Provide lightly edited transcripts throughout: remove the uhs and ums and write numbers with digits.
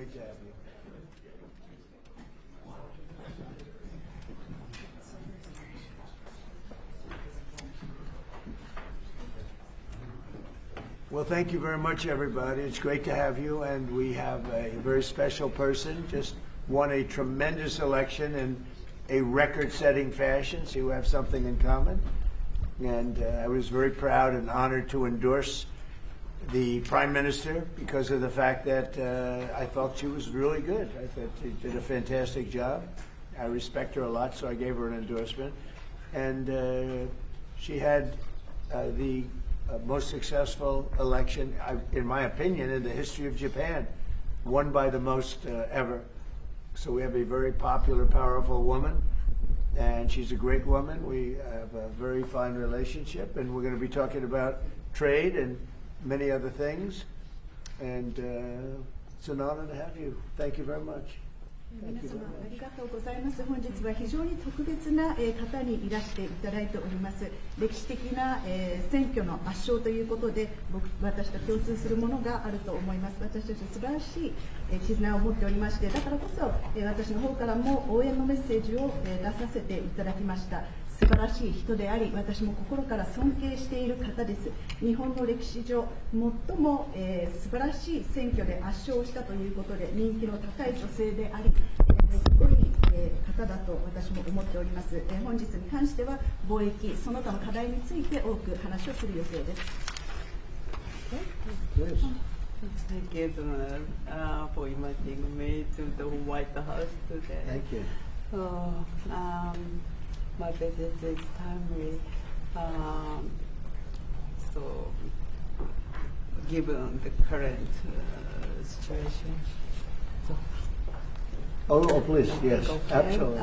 great to have you. Well, thank you very much, everybody. It's great to have you, and we have a very special person, just won a tremendous election in a record-setting fashion, so you have something in common. And I was very proud and honored to endorse the Prime Minister because of the fact that I thought she was really good. I thought she did a fantastic job. I respect her a lot, so I gave her an endorsement. And she had the most successful election, in my opinion, in the history of Japan, won by the most ever. So we have a very popular, powerful woman, and she's a great woman. We have a very fine relationship, and we're going to be talking about trade and many other things. And it's an honor to have you. Thank you very much. 皆様ありがとうございます。本日は非常に特別な方にいらしていただいております。歴史的な選挙の圧勝ということで、私と共通するものがあると思います。私たち素晴らしい絆を持っておりまして、だからこそ私の方からも応援のメッセージを出させていただきました。素晴らしい人であり、私も心から尊敬している方です。日本の歴史上最も素晴らしい選挙で圧勝したということで人気の高い女性であり、すごい方だと私も思っております。本日に関しては貿易その他の課題について多く話をする予定です。Thank you for inviting me to the White House today. Thank you. My visit is timely, so given the current situation. Oh, please, yes, Okay, absolutely.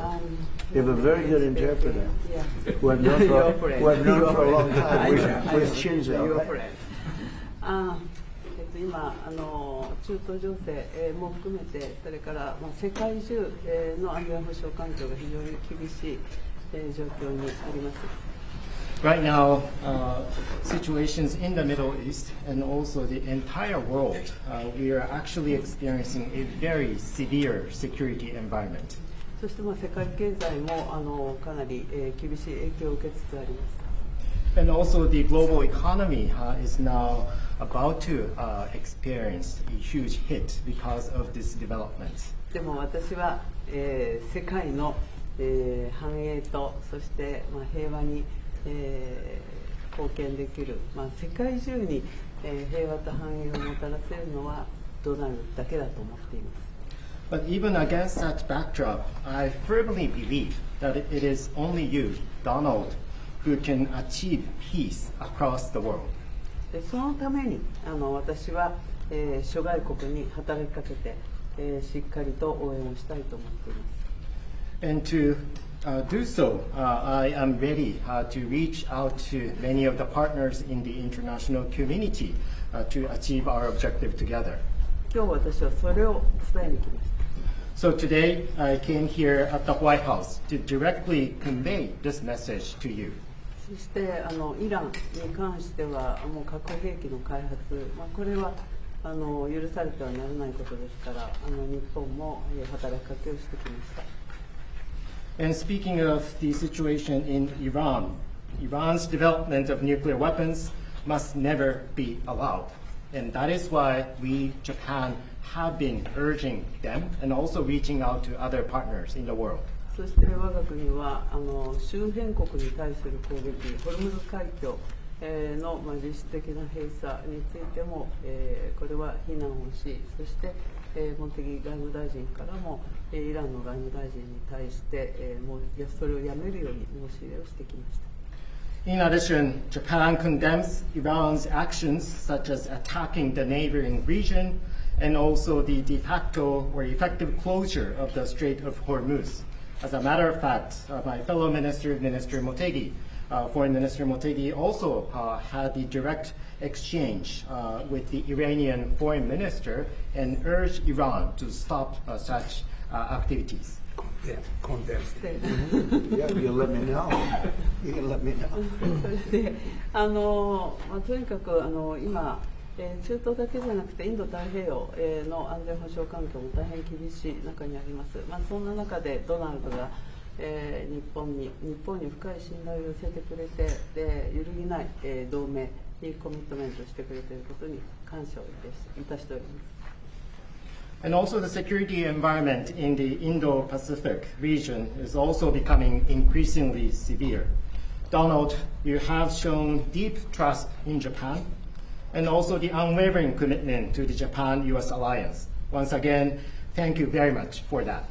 You have a very good interpreter. Yeah. Who I've known Your for, friend. who I've known Your for a long friend. time, with Shinzo. Your Right? friend. 今中東情勢も含めて、それから世界中の安全保障環境が非常に厳しい状況にあります。Right now, situations in the Middle East and also the entire world, we are actually experiencing a very severe security environment. そして世界経済もかなり厳しい影響を受けつつあります。And also the global economy is now about to experience a huge hit because of this development. でも私は、世界の、繁栄とそして、平和に、貢献できる、世界中に、平和と繁栄をもたらせるのはドナルドだけだと思っています。But even against that backdrop, I firmly believe that it is only you, Donald, who can achieve peace across the world. そのために私は、諸外国に働きかけて、しっかりと応援をしたいと思っています。And to do so, I am ready to reach out to many of the partners in the international community to achieve our objective together. 今日私はそれを伝えに来ました。So today, I came here at the White House to directly convey this message to you. そしてイランに関してはもう核兵器の開発、これは許されてはならないことですから日本も働きかけをしてきました。And speaking of the situation in Iran, Iran's development of nuclear weapons must never be allowed. And that is why we, Japan, have been urging them and also reaching out to other partners in the world. そして我が国は周辺国に対する攻撃、ホルムズ海峡の実質的な閉鎖についてもこれは非難をし、そして茂木外務大臣からもイランの外務大臣に対してもうそれをやめるように申し入れをしてきました。In addition, Japan condemns Iran's actions such as attacking the neighboring region and also the de facto or effective closure of the Strait of Hormuz. As a matter of fact, my fellow minister, Minister Motegi, Foreign Minister Motegi, also had the direct exchange with the Iranian foreign minister and urged Iran to stop such activities. Yeah, condensed. Yeah, you let me know. You can let me know. それでとにかく今中東だけじゃなくてインド太平洋の安全保障環境も大変厳しい中にあります。そんな中でドナルドが日本に深い信頼を寄せてくれて、揺るぎない同盟にコミットメントしてくれていることに感謝をいたしております。And also the security environment in the Indo-Pacific region is also becoming increasingly severe. Donald, you have shown deep trust in Japan and also the unwavering commitment to the Japan-US alliance. Once again, thank you very much for that.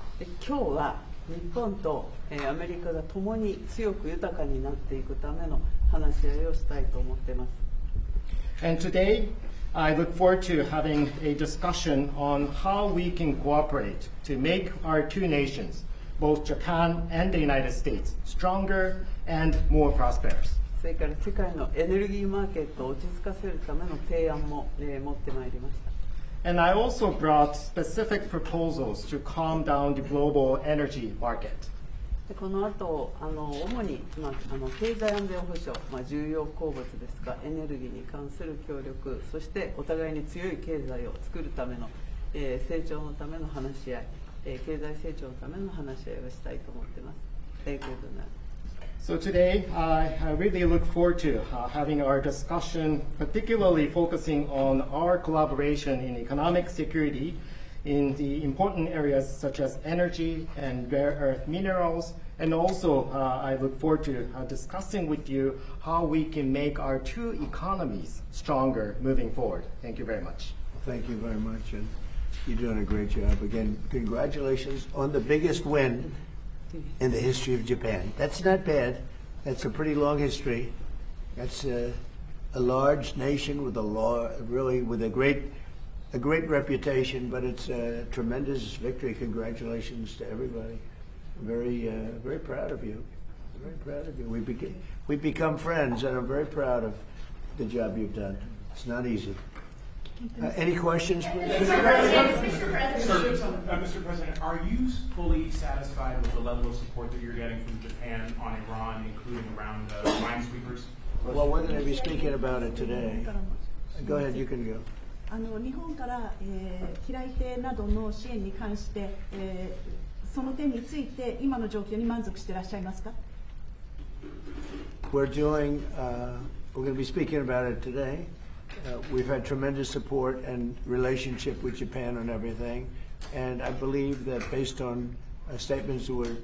今日は日本とアメリカが共に強く豊かになっていくための話し合いをしたいと思っています。And today, I look forward to having a discussion on how we can cooperate to make our two nations, both Japan and the United States, stronger and more prosperous. それから世界のエネルギーマーケットを落ち着かせるための提案も持ってまいりました。And I also brought specific proposals to calm down the global energy market. でこの後主に、経済安全保障、重要鉱物ですがエネルギーに関する協力、そしてお互いに強い経済を作るための、成長のための話し合い、経済成長のための話し合いをしたいと思っています。Thank you. So today, I really look forward to having our discussion, particularly focusing on our collaboration in economic security in the important areas such as energy and rare earth minerals. And also, I look forward to discussing with you how we can make our two economies stronger moving forward. Thank you very much. Thank you very much, and you're doing a great job. Again, congratulations on the biggest win in the history of Japan. That's not bad. That's a pretty long history. That's a large nation with a great reputation, but it's a tremendous victory. Congratulations to everybody. Very proud of you. Very proud of you. We've become friends, and I'm very proud of the job you've done. It's not easy. Any questions, please? Mr. President, are you fully satisfied with the level of support that you're getting from Japan on Iran, including around minesweepers? Well, we're going to be speaking about it today. Go ahead, you can go. 日本から、機雷艇などの支援に関して、その点について今の状況に満足していらっしゃいますか？ We're going to be speaking about it today. We've had tremendous support and relationship with Japan on everything, and I believe that based on statements that were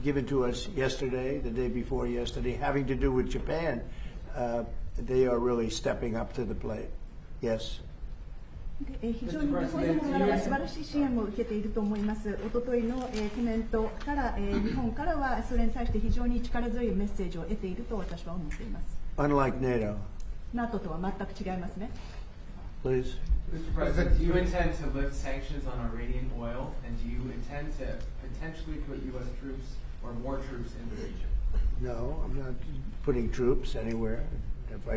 given to us yesterday, the day before yesterday, having to do with Japan, they are really stepping up to the plate. Yes. 非常に日本の方から素晴らしい支援も受けていると思います。おとといのコメントから、日本からはそれに対して非常に力強いメッセージを得ていると私は思っています。Unlike NATO. NATO とは全く違いますね。Please. Mr. President, do you intend to lift sanctions on Iranian oil, and do you intend to potentially put U.S. troops or more troops in the region? No, I'm not putting troops anywhere. If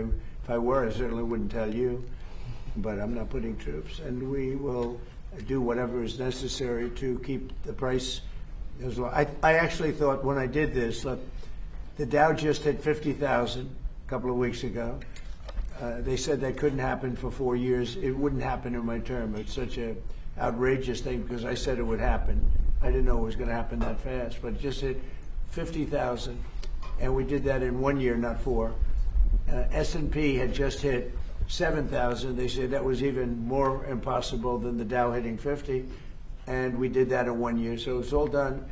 I were, I certainly wouldn't tell you. But I'm not putting troops, and we will do whatever is necessary to keep the price as low. I actually thought when I did this, look, the Dow just hit 50,000 a couple of weeks ago. They said that couldn't happen for 4 years. It wouldn't happen in my term. It's such an outrageous thing because I said it would happen. I didn't know it was going to happen that fast, but it just hit 50,000, and we did that in 1 year, not 4. S&P had just hit 7,000. They said that was even more impossible than the Dow hitting 50, and we did that in 1 year. So it's all done.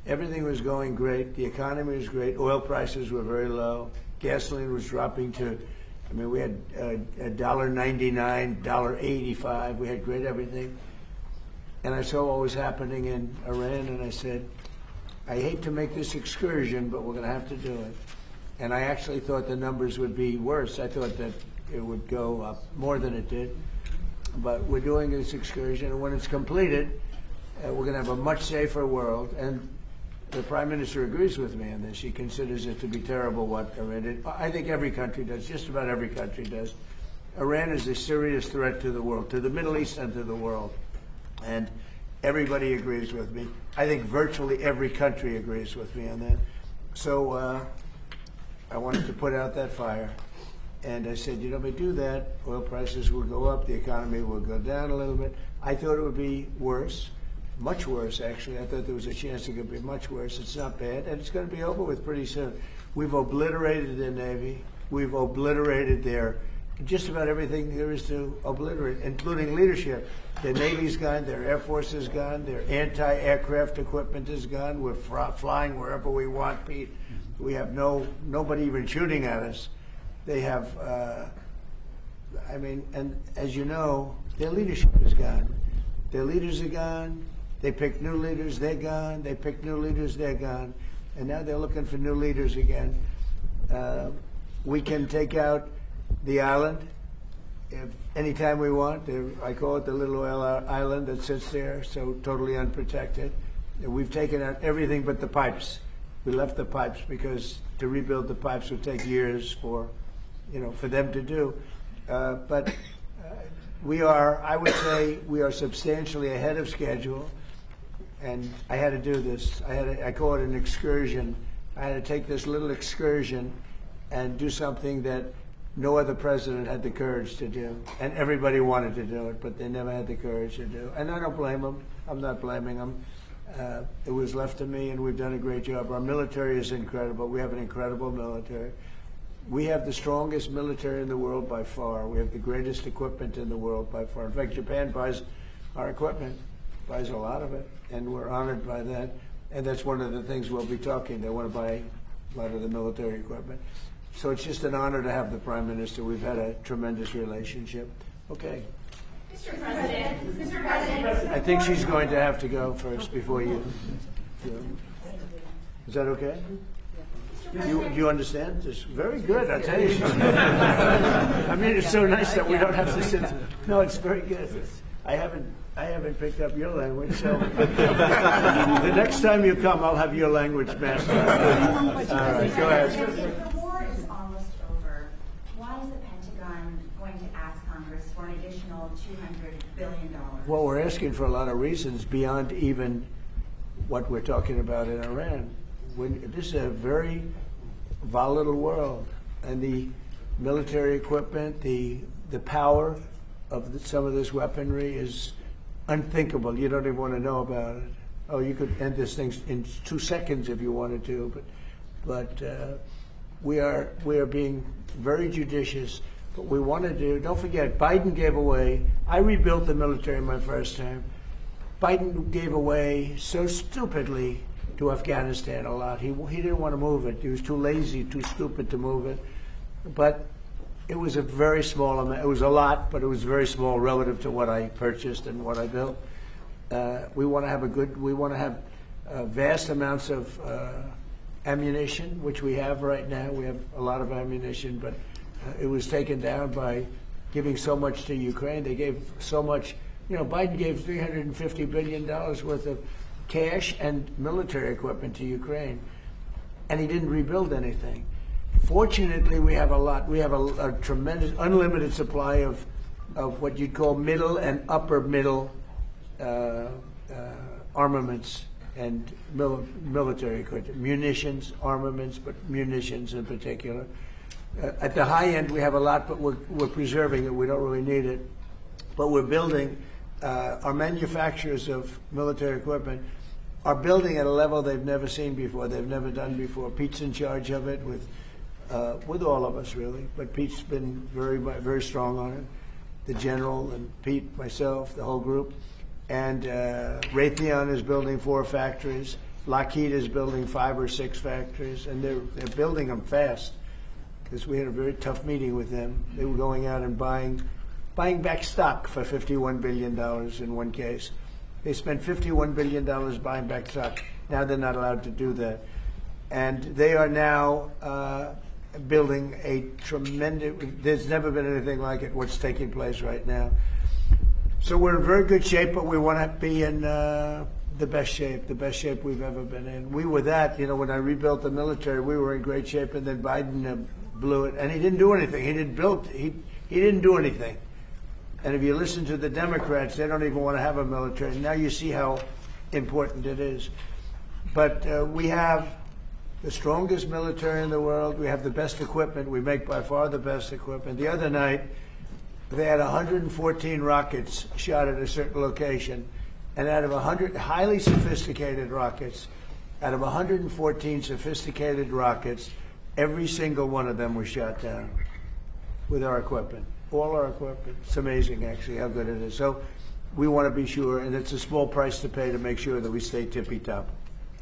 Everything was going great. The economy was great. Oil prices were very low. Gasoline was dropping to, we had $1.99, $1.85. We had great everything. And I saw what was happening in Iran, and I said, I hate to make this excursion, but we're going to have to do it. And I actually thought the numbers would be worse. I thought that it would go up more than it did. But we're doing this excursion, and when it's completed, we're going to have a much safer world. And the Prime Minister agrees with me on this. He considers it to be terrible what Iran did. I think every country does, just about every country does. Iran is a serious threat to the world, to the Middle East and to the world. And everybody agrees with me. I think virtually every country agrees with me on that. So I wanted to put out that fire. And I said, if we do that, oil prices will go up, the economy will go down a little bit. I thought it would be worse, much worse actually. I thought there was a chance it could be much worse. It's not bad, and it's going to be over with pretty soon. We've obliterated the Navy. We've obliterated just about everything there is to obliterate, including leadership. The Navy's gone, their Air Force is gone, their anti-aircraft equipment is gone. We're flying wherever we want, Pete. We have nobody even shooting at us. They have, and as you know, their leadership is gone. Their leaders are gone. They picked new leaders, they're gone. They picked new leaders, they're gone. And now they're looking for new leaders again. We can take out the island anytime we want. I call it the little oil island that sits there, so totally unprotected. And we've taken out everything but the pipes. We left the pipes because to rebuild the pipes would take years for them to do. But I would say we are substantially ahead of schedule. And I had to do this. I call it an excursion. I had to take this little excursion and do something that no other president had the courage to do. And everybody wanted to do it, but they never had the courage to do it. And I don't blame them. I'm not blaming them. It was left to me, and we've done a great job. Our military is incredible. We have an incredible military. We have the strongest military in the world by far. We have the greatest equipment in the world by far. In fact, Japan buys our equipment, buys a lot of it, and we're honored by that. And that's one of the things we'll be talking. They want to buy a lot of the military equipment. So it's just an honor to have the Prime Minister. We've had a tremendous relationship. Okay. Mr. President. I think she's going to have to go first before you. Is that okay? Do you understand? It's very good, I tell you. I mean, it's so nice that we don't have to sit. No, it's very good. I haven't picked up your language, so the next time you come, I'll have your language mastered. All right, go ahead. If the war is almost over, why is the Pentagon going to ask Congress for an additional $200 billion? Well, we're asking for a lot of reasons beyond even what we're talking about in Iran. This is a very volatile world, and the military equipment, the power of some of this weaponry is unthinkable. You don't even want to know about it. Oh, you could end this thing in 2 seconds if you wanted to, but we are being very judicious. But we want to do. Don't forget, Biden gave away. I rebuilt the military my first time. Biden gave away so stupidly to Afghanistan a lot. He didn't want to move it. He was too lazy, too stupid to move it. But it was a very small amount. It was a lot, but it was very small relative to what I purchased and what I built. We want to have vast amounts of ammunition, which we have right now. We have a lot of ammunition, but it was taken down by giving so much to Ukraine. They gave so much. Biden gave $350 billion worth of cash and military equipment to Ukraine, and he didn't rebuild anything. Fortunately, we have a lot. We have a tremendous, unlimited supply of what you'd call middle and upper middle armaments and military equipment, munitions, armaments, but munitions in particular. At the high end, we have a lot, but we're preserving it. We don't really need it, but we're building. Our manufacturers of military equipment are building at a level they've never seen before. They've never done before. Pete's in charge of it with all of us, really. But Pete's been very, very strong on it. The general and Pete, myself, the whole group. And Raytheon is building 4 factories. Lockheed is building 5 or 6 factories, and they're building them fast. Because we had a very tough meeting with them. They were going out and buying back stock for $51 billion in one case. They spent $51 billion buying back stock. Now they're not allowed to do that. And they are now building a tremendous, there's never been anything like it, what's taking place right now. So we're in very good shape, but we want to be in the best shape we've ever been in. We were that, when I rebuilt the military, we were in great shape, and then Biden blew it, and he didn't do anything. He didn't do anything. And if you listen to the Democrats, they don't even want to have a military. Now you see how important it is. But we have the strongest military in the world. We have the best equipment. We make by far the best equipment. The other night, they had 114 rockets shot at a certain location, and out of 100 highly sophisticated rockets, out of 114 sophisticated rockets, every single one of them was shot down with our equipment, all our equipment. It's amazing, actually, how good it is. So we want to be sure, and it's a small price to pay to make sure that we stay tippy-top.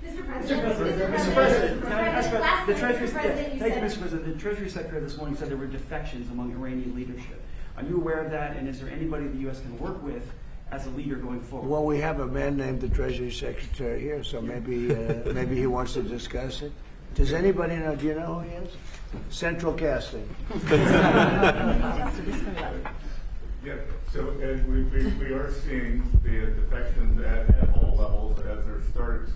Mr. President, Mr. President, can I ask about the Treasury? Mr. President, you Thank you, said- Mr. President. The Treasury Secretary this morning said there were defections among Iranian leadership. Are you aware of that? And is there anybody the U.S. can work with as a leader going forward? Well, we have a man named the Treasury Secretary here, so maybe maybe he wants to discuss it. Does anybody know? Do you know who he is? Central Casting. Yeah, so and we are seeing the defections at all levels as they're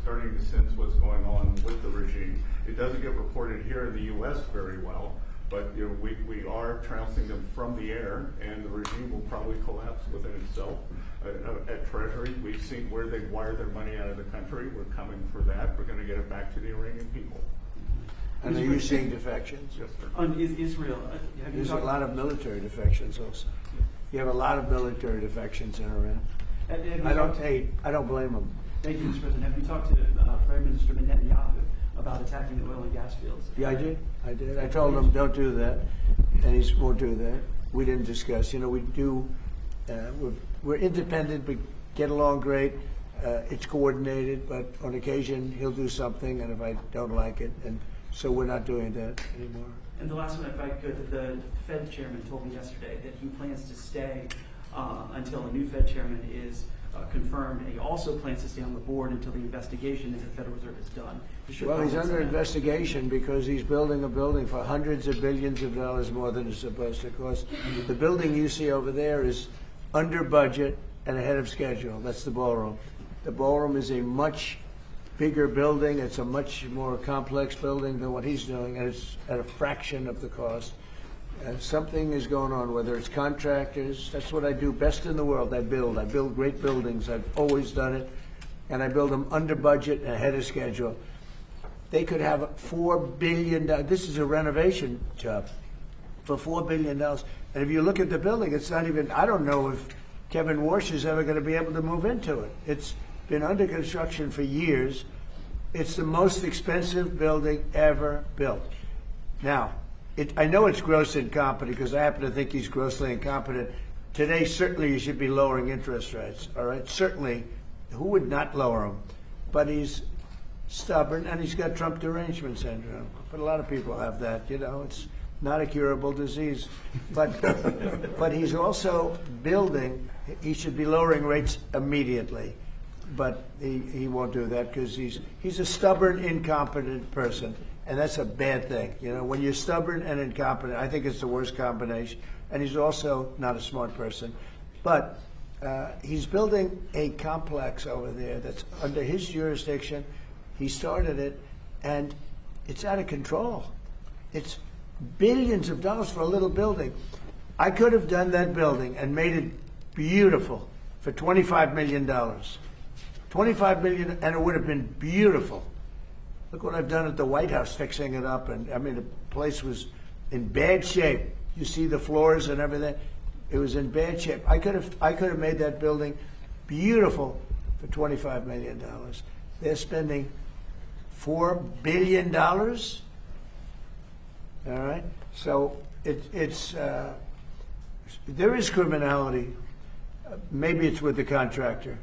starting to sense what's going on with the regime. It doesn't get reported here in the U.S. very well, but you know, we are trouncing them from the air, and the regime will probably collapse within itself. At Treasury, we've seen where they wire their money out of the country. We're coming for that. We're going to get it back to the Iranian people. And are you seeing defections? Yes, sir. On Israel, have you There's a talked? lot of military defections also. You have a lot of military defections in Iran. have you I talked- don't blame them. Thank you, Mr. President. Have you talked to Prime Minister Netanyahu about attacking the oil and gas fields? Yeah, I did. I told him, don't do that, and he won't do that. We didn't discuss. You know, we do. We're independent. We get along great. It's coordinated, but on occasion he'll do something, and if I don't like it, and so we're not doing that anymore. And the last one, if I could, the Fed chairman told me yesterday that he plans to stay until a new Fed chairman is confirmed, and he also plans to stay on the board until the investigation into the Federal Reserve is done. Well, he's under investigation because he's building a building for hundreds of billions of dollars more than it's supposed to cost. The building you see over there is under budget and ahead of schedule. That's the ballroom. The ballroom is a much bigger building. It's a much more complex building than what he's doing, and it's at a fraction of the cost. Something is going on, whether it's contractors. That's what I do best in the world. I build great buildings. I've always done it, and I build them under budget and ahead of schedule. They could have $4 billion. This is a renovation job for $4 billion. And if you look at the building, it's not even, I don't know if Kevin Warsh is ever going to be able to move into it. It's been under construction for years. It's the most expensive building ever built. Now, I know it's gross incompetent because I happen to think he's grossly incompetent. Today, certainly you should be lowering interest rates, all right? Certainly, who would not lower them? But he's stubborn, and he's got Trump derangement syndrome. But a lot of people have that, you know. It's not a curable disease. But he's also building. He should be lowering rates immediately. But he won't do that because he's a stubborn, incompetent person. And that's a bad thing. You know, when you're stubborn and incompetent, I think it's the worst combination. And he's also not a smart person. But he's building a complex over there that's under his jurisdiction. He started it, and it's out of control. It's billions of dollars for a little building. I could have done that building and made it beautiful for $25 million. $25 million, and it would have been beautiful. Look what I've done at the White House, fixing it up, and I mean the place was in bad shape. You see the floors and everything; it was in bad shape. I could have made that building beautiful for $25 million. They're spending $4 billion. All right, so it's there is criminality. Maybe it's with the contractor,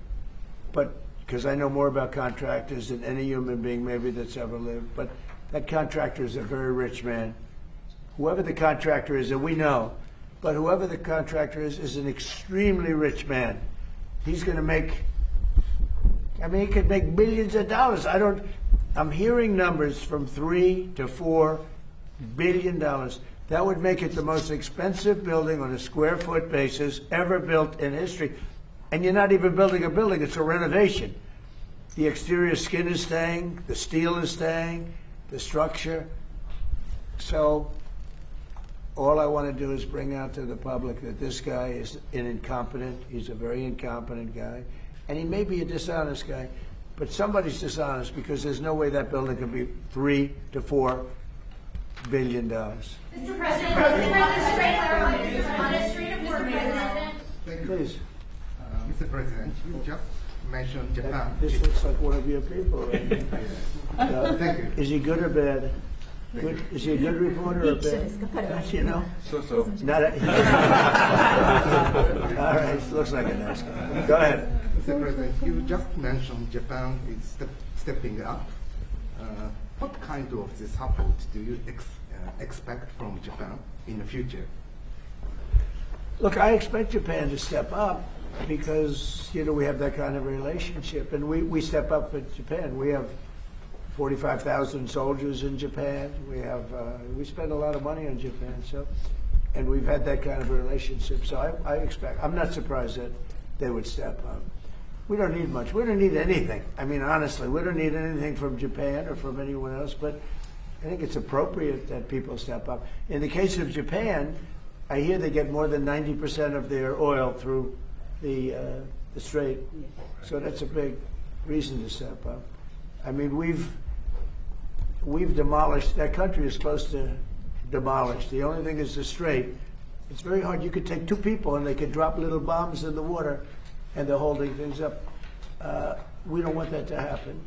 but. Because I know more about contractors than any human being maybe that's ever lived. But that contractor is a very rich man. Whoever the contractor is, and we know, but whoever the contractor is an extremely rich man. He's going to make, I mean, he could make billions of dollars. I'm hearing numbers from $3 to $4 billion. That would make it the most expensive building on a square foot basis ever built in history. And you're not even building a building, it's a renovation. The exterior skin is staying, the steel is staying, the structure. So all I want to do is bring out to the public that this guy is incompetent. He's a very incompetent guy. And he may be a dishonest guy, but somebody's dishonest because there's no way that building can be $3 to $4 billion. Mr. President, on the street of President. Please. Mr. President, you just mentioned Japan. This looks like one of your people. Right? Thank you. Is he good or bad? Good. Is he a good reporter or bad? You know? So. Not a, all right, looks like a nice guy. Go ahead. Mr. President, you just mentioned Japan is stepping up. What kind of the support do you expect from Japan in the future? Look, I expect Japan to step up because, you know, we have that kind of relationship. And we step up with Japan. We have 45,000 soldiers in Japan. We spend a lot of money on Japan. So, and we've had that kind of a relationship. So I expect, I'm not surprised that they would step up. We don't need much. We don't need anything. I mean, honestly, we don't need anything from Japan or from anyone else, but I think it's appropriate that people step up. In the case of Japan, I hear they get more than 90% of their oil through the strait. So that's a big reason to step up. I mean, we've demolished, that country is close to demolished. The only thing is the strait. It's very hard. You could take two people and they could drop little bombs in the water and they're holding things up. We don't want that to happen.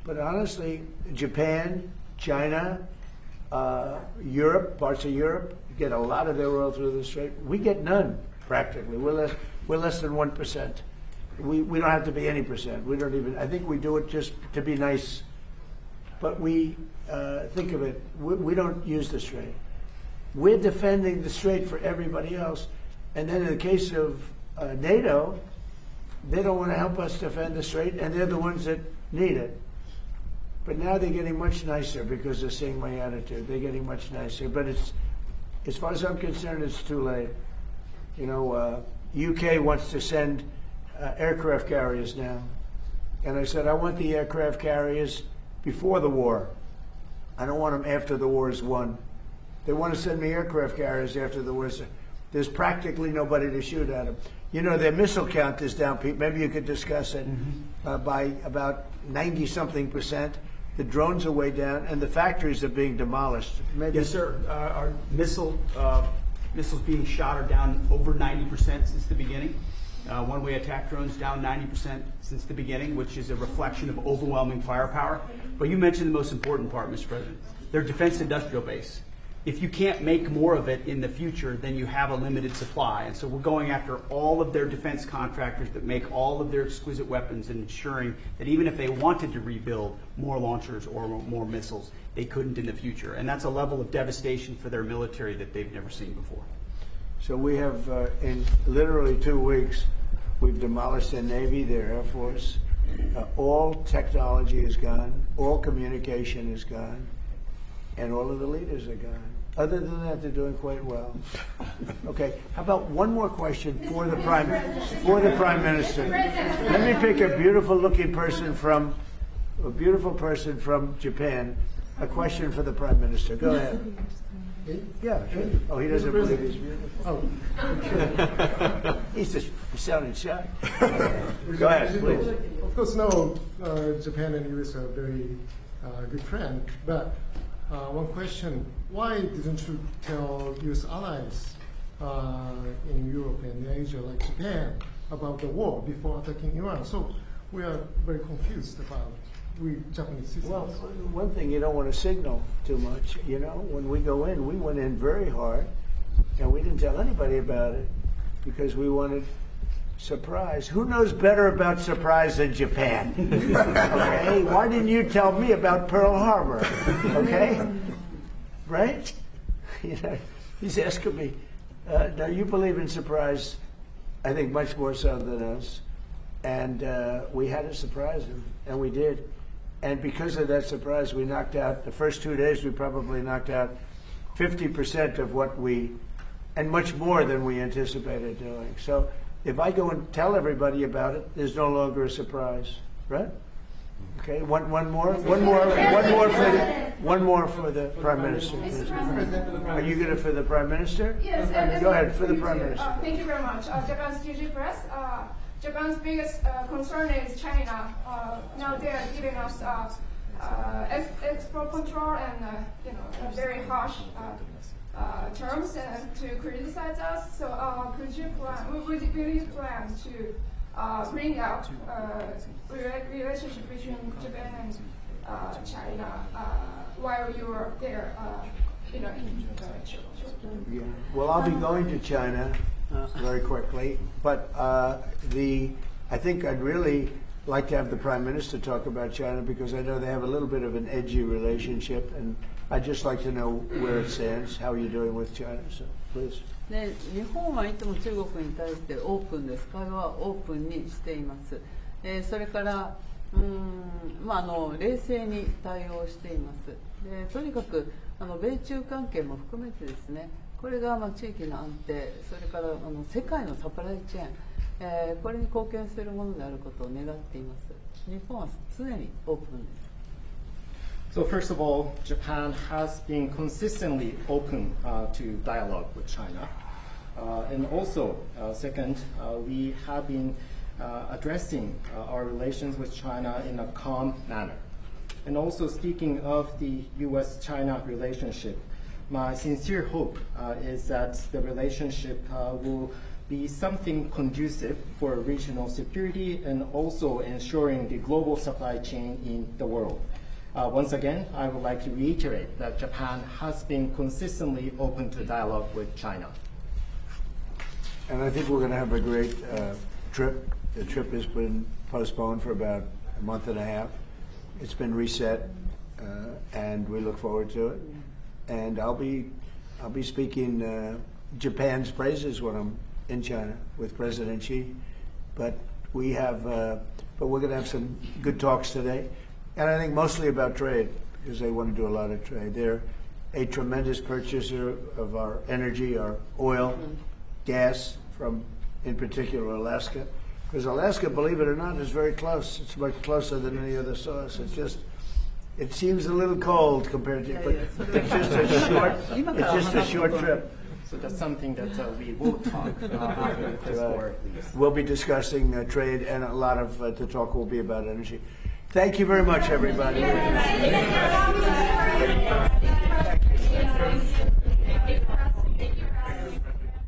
But honestly, Japan, China, Europe, parts of Europe, get a lot of their oil through the strait. We get none, practically. We're less than 1%. We don't have to be any percent. We don't even, I think we do it just to be nice. But we, think of it, we don't use the strait. We're defending the strait for everybody else. And then in the case of NATO, they don't want to help us defend the strait, and they're the ones that need it. But now they're getting much nicer because they're seeing my attitude. They're getting much nicer. But it's, as far as I'm concerned, it's too late. You know, UK wants to send aircraft carriers now. And I said, I want the aircraft carriers before the war. I don't want them after the war is won. They want to send me aircraft carriers after the war is. There's practically nobody to shoot at them. You know, their missile count is down, Pete. Maybe you could discuss it. By about 90-something%. The drones are way down, and the factories are being demolished. Maybe. Yes, sir. Our missiles being shot are down over 90% since the beginning. One-way attack drones down 90% since the beginning, which is a reflection of overwhelming firepower. But you mentioned the most important part, Mr. President. Their defense industrial base. If you can't make more of it in the future, then you have a limited supply. And so we're going after all of their defense contractors that make all of their exquisite weapons and ensuring that even if they wanted to rebuild more launchers or more missiles, they couldn't in the future. And that's a level of devastation for their military that they've never seen before. So we have, in literally 2 weeks, we've demolished their Navy, their Air Force. All technology is gone. All communication is gone. And all of the leaders are gone. Other than that, they're doing quite well. Okay, how about one more question for the Prime Minister? Let me pick a beautiful-looking person from Japan. A question for the Prime Minister. Go ahead. Yeah, sure. Oh, he doesn't believe he's beautiful. Oh, he's sounding shy. Go ahead, please. Of course, no. Japan and US are very good friends, but. One question, why didn't you tell US allies in Europe and Asia like Japan about the war before attacking Iran? So we are very confused about we Japanese citizens. Well, one thing, you don't want to signal too much. You know, when we go in, we went in very hard and we didn't tell anybody about it because we wanted surprise. Who knows better about surprise than Japan? Okay, why didn't you tell me about Pearl Harbor? Okay, right? You know, he's asking me. Now you believe in surprise, I think much more so than us, and we had to surprise him, and we did. And because of that surprise, we knocked out the first 2 days. We probably knocked out 50% of what we, and much more than we anticipated doing. So. If I go and tell everybody about it, there's no longer a surprise, right? Okay, one more for the Prime Minister. Are you going to for the Prime Minister? Yes. Go ahead for the Prime Minister. Thank you very much. Japan's TG Press. Japan's biggest concern is China. Now they are giving us export control and very harsh terms to criticize us. So will you plan to bring out relationship between Japan and China while you are there? Well, I'll be going to China very quickly, but I think I'd really like to have the Prime Minister talk about China because I know they have a little bit of an edgy relationship, and I'd just like to know where it stands, how you're doing with China. So, please. で日本はいつも中国に対してオープンです。会話はオープンにしています。それから冷静に対応しています。でとにかく米中関係も含めてですね、これが地域の安定、それから世界のサプライチェーン、これに貢献するものであることを願っています。日本は常にオープンです。So first of all, Japan has been consistently open to dialogue with China. And also, second, we have been addressing our relations with China in a calm manner. And also speaking of the U.S.-China relationship, my sincere hope is that the relationship will be something conducive for regional security and also ensuring the global supply chain in the world. Once again, I would like to reiterate that Japan has been consistently open to dialogue with China. And I think we're going to have a great trip. The trip has been postponed for about a month and a half. It's been reset, and we look forward to it. And I'll be speaking Japan's praises when I'm in China with President Xi. But we're going to have some good talks today. And I think mostly about trade, because they want to do a lot of trade. They're a tremendous purchaser of our energy, our oil, gas from, in particular, Alaska. Because Alaska, believe it or not, is very close. It's much closer than any other source. It seems a little cold compared to, but it's just a short trip. So that's something that we will talk after this war leaves. We'll be discussing trade, and a lot of the talk will be about energy. Thank you very much, everybody.